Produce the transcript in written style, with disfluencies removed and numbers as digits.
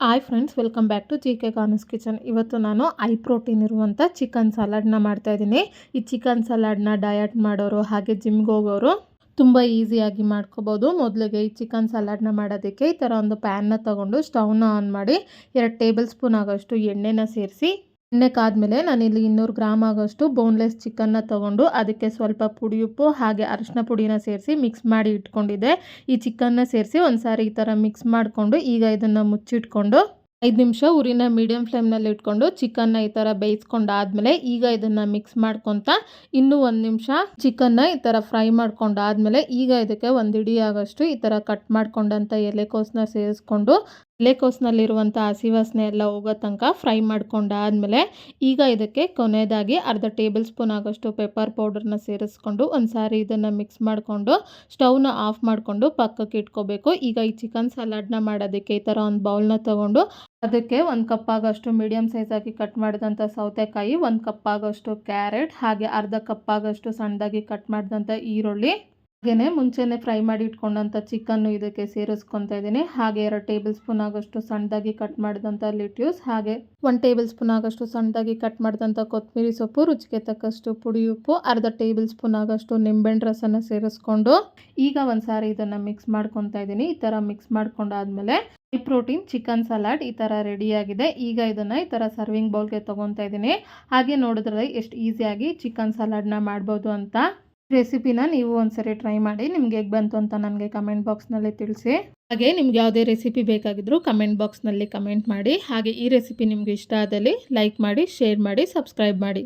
Hi friends, welcome back to GK. Corners kitchen. ಇವತ್ತು ನಾನು high protein ಇರುವಂಥ chicken ಸಲಾಡ್ನ ಮಾಡ್ತಾಯಿದ್ದೀನಿ. ಈ ಚಿಕನ್ ಸಲಾಡ್ನ ಡಯಟ್ ಮಾಡೋರು ಹಾಗೆ ಜಿಮ್ಗೆ ಹೋಗೋರು ತುಂಬ ಈಸಿಯಾಗಿ ಮಾಡ್ಕೋಬೋದು. ಮೊದಲಿಗೆ ಈ ಚಿಕನ್ ಸಲಾಡ್ನ ಮಾಡೋದಕ್ಕೆ ಈ ಥರ ಒಂದು ಪ್ಯಾನ್ನ ತೊಗೊಂಡು ಸ್ಟವ್ನ ಆನ್ ಮಾಡಿ 2 ಟೇಬಲ್ ಸ್ಪೂನ್ ಆಗೋಷ್ಟು ಎಣ್ಣೆನ ಸೇರಿಸಿ, ಎಣ್ಣೆ ಕಾದ್ಮೇಲೆ ನಾನಿಲ್ಲಿ 200 ಗ್ರಾಮ್ ಆಗೋಷ್ಟು ಬೋನ್ಲೆಸ್ ಚಿಕನ್ನ ತೊಗೊಂಡು ಅದಕ್ಕೆ ಸ್ವಲ್ಪ ಪುಡಿ ಉಪ್ಪು ಹಾಗೆ ಅರಿಶಿನ ಪುಡಿನ ಸೇರಿಸಿ ಮಿಕ್ಸ್ ಮಾಡಿ ಇಟ್ಕೊಂಡಿದ್ದೆ. ಈ ಚಿಕನ್ನ ಸೇರಿಸಿ ಒಂದು ಸಾರಿ ಈ ಥರ ಮಿಕ್ಸ್ ಮಾಡಿಕೊಂಡು ಈಗ ಇದನ್ನು ಮುಚ್ಚಿಟ್ಕೊಂಡು 5 ನಿಮಿಷ ಉರಿನ ಮೀಡಿಯಂ ಫ್ಲೇಮ್ನಲ್ಲಿ ಇಟ್ಕೊಂಡು ಚಿಕನ್ನ ಈ ಥರ ಬೇಯಿಸ್ಕೊಂಡಾದ್ಮೇಲೆ ಈಗ ಇದನ್ನು ಮಿಕ್ಸ್ ಮಾಡ್ಕೊತ ಇನ್ನೂ 1 ನಿಮಿಷ ಚಿಕನ್ನ ಈ ಥರ ಫ್ರೈ ಮಾಡ್ಕೊಂಡಾದ್ಮೇಲೆ ಈಗ ಇದಕ್ಕೆ 1 ಹಿಡಿ ಆಗೋಷ್ಟು ಈ ಥರ ಕಟ್ ಮಾಡ್ಕೊಂಡಂಥ ಎಲೆಕೋಸನ್ನ ಸೇರಿಸ್ಕೊಂಡು ಎಲೆಕೋಸಿನಲ್ಲಿರುವಂಥ ಹಸಿ ವಾಸನೆ ಎಲ್ಲ ಹೋಗೋ ತನಕ ಫ್ರೈ ಮಾಡ್ಕೊಂಡಾದ್ಮೇಲೆ ಈಗ ಇದಕ್ಕೆ ಕೊನೆಯದಾಗಿ ಅರ್ಧ ಟೇಬಲ್ ಸ್ಪೂನ್ ಆಗೋಷ್ಟು ಪೆಪ್ಪರ್ ಪೌಡರ್ನ ಸೇರಿಸ್ಕೊಂಡು ಒಂದು ಸಾರಿ ಇದನ್ನು ಮಿಕ್ಸ್ ಮಾಡಿಕೊಂಡು ಸ್ಟವ್ನ ಆಫ್ ಮಾಡಿಕೊಂಡು ಪಕ್ಕಕ್ಕೆ ಇಟ್ಕೋಬೇಕು. ಈಗ ಈ ಚಿಕನ್ ಸಲಾಡ್ನ ಮಾಡೋದಕ್ಕೆ ಈ ಥರ ಒಂದು ಬೌಲ್ನ ತೊಗೊಂಡು ಅದಕ್ಕೆ 1 ಕಪ್ ಆಗೋಷ್ಟು ಮೀಡಿಯಮ್ ಸೈಜಾಗಿ ಕಟ್ ಮಾಡಿದಂಥ ಸೌತೆಕಾಯಿ, 1 ಕಪ್ ಆಗೋಷ್ಟು ಕ್ಯಾರೆಟ್ ಹಾಗೆ ಅರ್ಧ ಕಪ್ ಆಗೋಷ್ಟು ಸಣ್ಣದಾಗಿ ಕಟ್ ಮಾಡಿದಂಥ ಈರುಳ್ಳಿ, ಹಾಗೆಯೇ ಮುಂಚೆನೇ ಫ್ರೈ ಮಾಡಿ ಇಟ್ಕೊಂಡಂಥ ಚಿಕನ್ನು ಇದಕ್ಕೆ ಸೇರಿಸ್ಕೊತಾ ಇದ್ದೀನಿ. ಹಾಗೆ 2 ಟೇಬಲ್ ಸ್ಪೂನ್ ಆಗೋಷ್ಟು ಸಣ್ಣದಾಗಿ ಕಟ್ ಮಾಡಿದಂಥ ಲೆಟ್ಯೂಸ್, ಹಾಗೆ 1 ಟೇಬಲ್ ಸ್ಪೂನ್ ಆಗೋಷ್ಟು ಸಣ್ಣದಾಗಿ ಕಟ್ ಮಾಡಿದಂಥ ಕೊತ್ತಂಬರಿ ಸೊಪ್ಪು, ರುಚಿಗೆ ತಕ್ಕಷ್ಟು ಪುಡಿ ಉಪ್ಪು, ಅರ್ಧ ಟೇಬಲ್ ಸ್ಪೂನ್ ಆಗೋಷ್ಟು ನಿಂಬೆಹಣ್ಣು ರಸನ ಸೇರಿಸ್ಕೊಂಡು ಈಗ ಒಂದು ಸಾರಿ ಇದನ್ನು ಮಿಕ್ಸ್ ಮಾಡ್ಕೊತಾ ಇದ್ದೀನಿ. ಈ ಥರ ಮಿಕ್ಸ್ ಮಾಡ್ಕೊಂಡಾದ್ಮೇಲೆ ಹೈ ಪ್ರೋಟೀನ್ ಚಿಕನ್ ಸಲಾಡ್ ಈ ಥರ ರೆಡಿಯಾಗಿದೆ. ಈಗ ಇದನ್ನು ಈ ಥರ ಸರ್ವಿಂಗ್ ಬೌಲ್ಗೆ ತೊಗೊತಾ ಇದ್ದೀನಿ. ಹಾಗೆ ನೋಡಿದ್ರೆ ಎಷ್ಟು ಈಸಿಯಾಗಿ ಚಿಕನ್ ಸಲಾಡ್ನ ಮಾಡ್ಬೋದು ಅಂತ. ರೆಸಿಪಿನ ನೀವು ಒಂದ್ಸರಿ ಟ್ರೈ ಮಾಡಿ, ನಿಮ್ಗೆ ಹೇಗೆ ಬಂತು ಅಂತ ನನಗೆ ಕಮೆಂಟ್ ಬಾಕ್ಸ್ನಲ್ಲಿ ತಿಳಿಸಿ. ಹಾಗೆ ನಿಮ್ಗೆ ಯಾವುದೇ ರೆಸಿಪಿ ಬೇಕಾಗಿದ್ದರೂ ಕಮೆಂಟ್ ಬಾಕ್ಸ್ನಲ್ಲಿ ಕಮೆಂಟ್ ಮಾಡಿ. ಹಾಗೆ ಈ ರೆಸಿಪಿ ನಿಮ್ಗೆ ಇಷ್ಟ ಆದಲ್ಲಿ ಲೈಕ್ ಮಾಡಿ, ಶೇರ್ ಮಾಡಿ, ಸಬ್ಸ್ಕ್ರೈಬ್ ಮಾಡಿ.